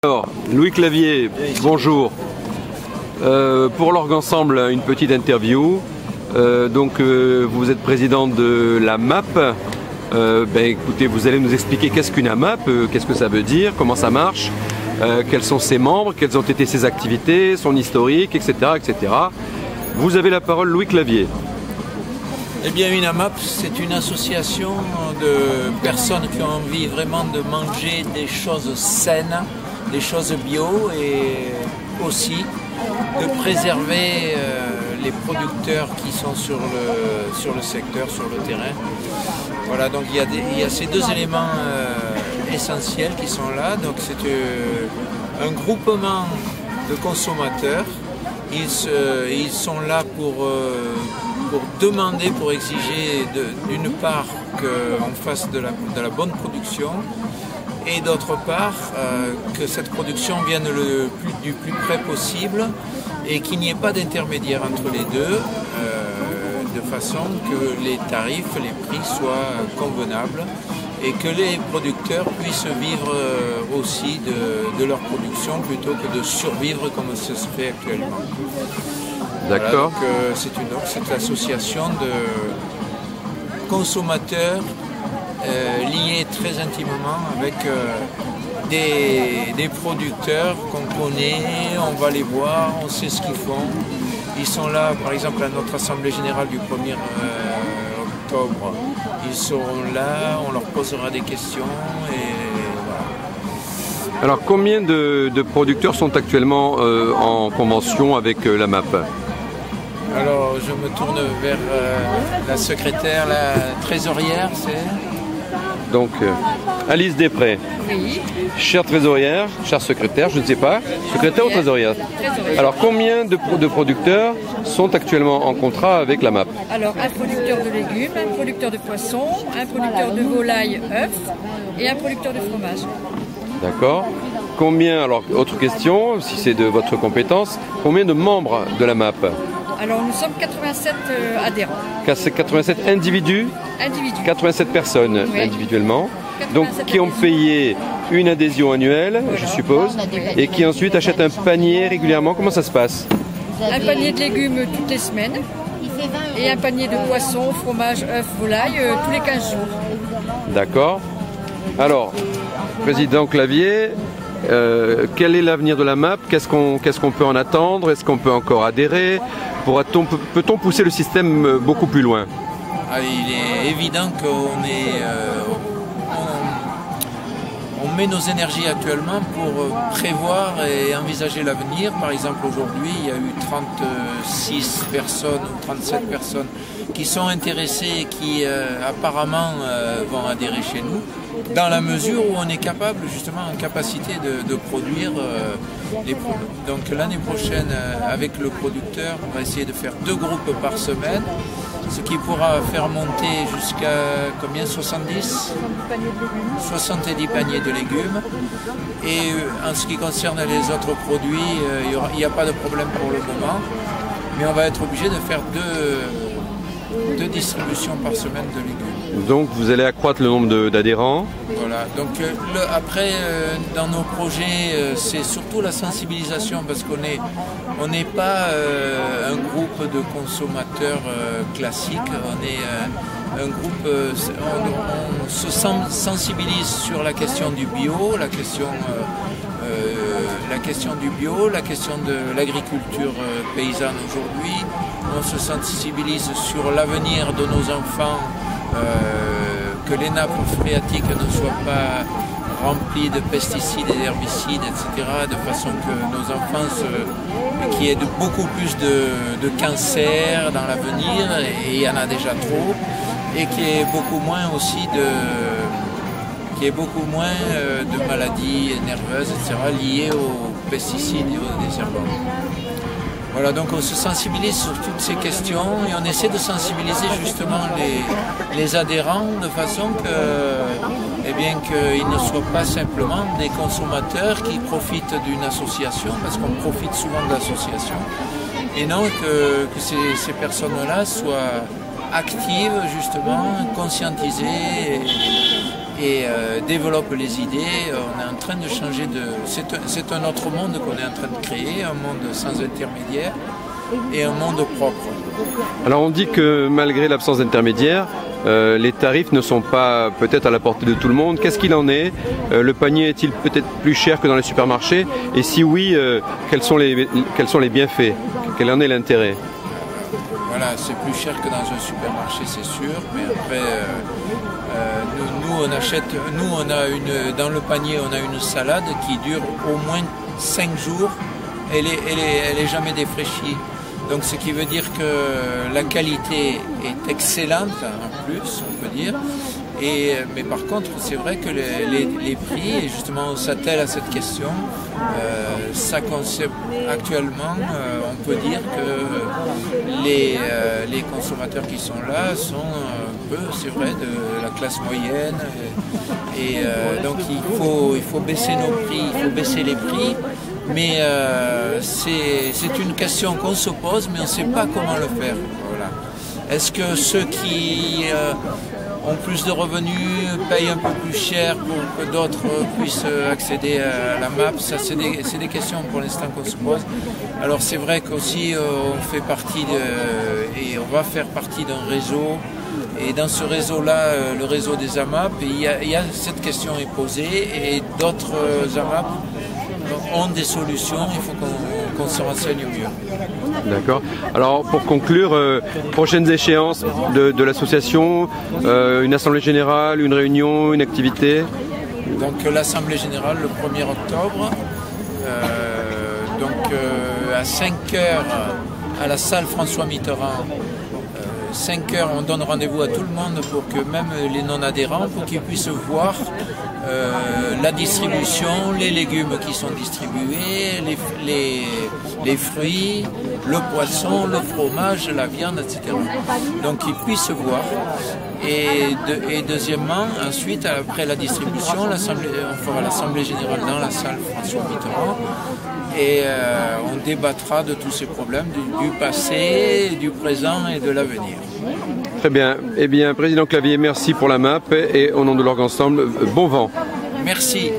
Alors, Louis Clavier, bonjour. Pour l'Orgue Ensemble, une petite interview. Vous êtes président de la MAP. Écoutez, vous allez nous expliquer qu'est-ce qu'une AMAP, qu'est-ce que ça veut dire, comment ça marche, quels sont ses membres, quelles ont été ses activités, son historique, etc., etc. Vous avez la parole, Louis Clavier. Eh bien, une AMAP, c'est une association de personnes qui ont envie vraiment de manger des choses saines, des choses bio, et aussi de préserver les producteurs qui sont sur le secteur, sur le terrain. Voilà, donc il y a ces deux éléments essentiels qui sont là. Donc c'est un groupement de consommateurs. Ils sont là pour demander, pour exiger d'une part qu'on fasse de la bonne production, et d'autre part que cette production vienne du plus près possible et qu'il n'y ait pas d'intermédiaire entre les deux, de façon que les tarifs, les prix soient convenables et que les producteurs puissent vivre aussi de leur production plutôt que de survivre comme ça se fait actuellement. D'accord. Voilà, c'est l'association de consommateurs liés très intimement avec des producteurs qu'on connaît, on va les voir, on sait ce qu'ils font. Ils sont là, par exemple, à notre assemblée générale du 1er octobre. Ils seront là, on leur posera des questions et voilà. Alors, combien de producteurs sont actuellement en convention avec la MAP? Alors, je me tourne vers la secrétaire, la trésorière, c'est... Donc, Alice Després. Oui. Chère trésorière, chère secrétaire, je ne sais pas. Secrétaire ou trésorière? Trésorière. Alors, combien de producteurs sont actuellement en contrat avec la MAP? Alors, un producteur de légumes, un producteur de poissons, un producteur de volailles, œufs et un producteur de fromage. D'accord. Combien, alors, autre question, si c'est de votre compétence, combien de membres de la MAP? Alors, nous sommes 87 adhérents. 87 individus? 87 personnes oui. Individuellement. 87 Donc, qui ont payé une adhésion annuelle, je suppose, et qui ensuite achètent un panier régulièrement. Comment ça se passe? Un panier de légumes toutes les semaines et un panier de poissons, fromage, œufs, volailles tous les 15 jours. D'accord. Alors, Président Clavier, quel est l'avenir de la MAP? Qu'est-ce qu'on peut en attendre? Est-ce qu'on peut encore adhérer? Peut-on pousser le système beaucoup plus loin? Il est évident qu'on on met nos énergies actuellement pour prévoir et envisager l'avenir. Par exemple, aujourd'hui, il y a eu 36 personnes ou 37 personnes qui sont intéressées et qui apparemment vont adhérer chez nous, dans la mesure où on est capable, justement, en capacité de produire les produits. Donc l'année prochaine, avec le producteur, on va essayer de faire 2 groupes par semaine, ce qui pourra faire monter jusqu'à combien? 70 paniers de légumes. Et en ce qui concerne les autres produits, il n'y a pas de problème pour le moment, mais on va être obligé de faire deux distributions par semaine de légumes. Donc vous allez accroître le nombre d'adhérents. Voilà, donc après dans nos projets c'est surtout la sensibilisation, parce qu'on n'est pas un groupe de consommateurs classiques, on est un groupe, on se sensibilise sur la question du bio, la question du bio, la question de l'agriculture paysanne aujourd'hui. On se sensibilise sur l'avenir de nos enfants, que les nappes phréatiques ne soient pas remplies de pesticides et d'herbicides, etc., de façon que nos enfants, qu'il y ait beaucoup plus de cancers dans l'avenir, et il y en a déjà trop, et qu'il y ait beaucoup moins aussi de maladies nerveuses, etc., liées aux pesticides et aux désherbants. Voilà, donc on se sensibilise sur toutes ces questions et on essaie de sensibiliser justement les adhérents de façon qu'ils ne soient pas simplement des consommateurs qui profitent d'une association, parce qu'on profite souvent de l'association, et non que ces personnes-là soient actives, justement, conscientisées et développe les idées. On est en train de changer de... C'est un autre monde qu'on est en train de créer, un monde sans intermédiaire et un monde propre. Alors on dit que malgré l'absence d'intermédiaire, les tarifs ne sont pas peut-être à la portée de tout le monde. Qu'est-ce qu'il en est? Le panier est-il peut-être plus cher que dans les supermarchés? Et si oui, quels sont les bienfaits? Quel en est l'intérêt? Voilà, c'est plus cher que dans un supermarché, c'est sûr, mais après, dans le panier, on a une salade qui dure au moins 5 jours, elle est jamais défraîchie. Donc ce qui veut dire que la qualité est excellente, en plus, on peut dire. Mais par contre, c'est vrai que les prix, et justement on s'attelle à cette question, actuellement, on peut dire que les consommateurs qui sont là sont un peu, c'est vrai, de la classe moyenne. Donc il faut baisser nos prix, il faut baisser les prix. Mais c'est une question qu'on se pose, mais on ne sait pas comment le faire. Voilà. Est-ce que ceux qui ont plus de revenus payent un peu plus cher pour que d'autres puissent accéder à la MAP? Ça, c'est des questions pour l'instant qu'on se pose. Alors c'est vrai qu'aussi on fait partie et on va faire partie d'un réseau. Et dans ce réseau-là, le réseau des AMAP, cette question est posée et d'autres AMAP ont des solutions, il faut qu'on se renseigne mieux. D'accord. Alors pour conclure, prochaines échéances de l'association, une assemblée générale, une réunion, une activité? Donc l'assemblée générale le 1er octobre, à 5 heures à la salle François Mitterrand. 5 heures, on donne rendez-vous à tout le monde pour que même les non-adhérents, pour qu'ils puissent voir la distribution, les légumes qui sont distribués, les fruits, le poisson, le fromage, la viande, etc. Donc qu'ils puissent voir. Et deuxièmement, ensuite, après la distribution, on fera l'assemblée générale dans la salle François Mitterrand. Et on débattra de tous ces problèmes, du passé, du présent et de l'avenir. Très bien. Eh bien, Président Clavier, merci pour la MAP et au nom de l'Orgue Ensemble, bon vent. Merci.